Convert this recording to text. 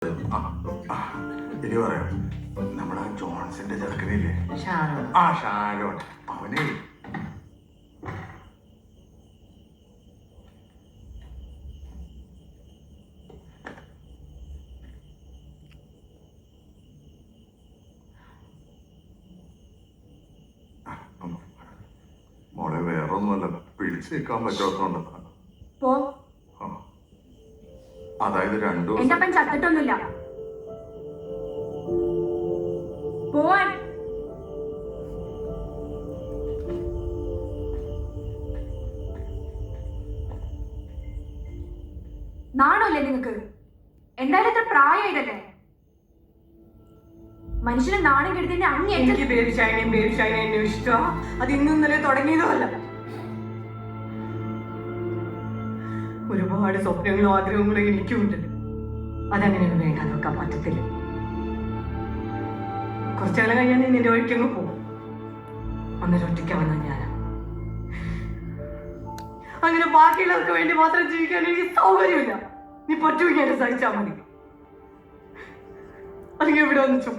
ഇനി പറയാം, നമ്മുടെ ജോൺസിന്റെ ചെറുക്കനില്ലേ, ഷാരോൺ, അവന് മോളെ വേറൊന്നുമല്ല, പിടിച്ചു നിൽക്കാൻ പറ്റാത്തോണ്ട്. അതായത് രണ്ടു എന്റെ അപ്പൻ ചത്തിട്ടൊന്നുമില്ല. പോവാൻ നാണല്ലേ നിങ്ങക്ക്? എന്തായാലും ഇത്ര പ്രായമായിട്ടല്ലേ മനുഷ്യനെ നാണം കെടുത്തിന്റെ അങ്ങ്. എനിക്ക് ബേബി ഷൈനയും ഇഷ്ടമാ. അത് ഇന്നും ഇന്നലെ തുടങ്ങിയതുമല്ല. ഒരുപാട് സ്വപ്നങ്ങളും ആഗ്രഹങ്ങളും എനിക്കുണ്ട്. അതങ്ങനെയൊന്നും വേണ്ട, നോക്കാൻ പറ്റത്തില്ല. കുറച്ചു കാലം കഴിഞ്ഞാൽ നീ നിന്റെ വഴിക്കങ്ങ് പോകും. അന്നേരം ഒറ്റയ്ക്കാവുന്ന ഞാനാ. അങ്ങനെ ബാക്കിയുള്ളവർക്ക് വേണ്ടി മാത്രം ജീവിക്കാൻ എനിക്ക് സൗകര്യമില്ല. നീ പറ്റുമെങ്കിൽ എന്നെ സഹിച്ചാൽ മതി. അല്ലെങ്കിൽ ഇവിടെ വന്ന് ചുമ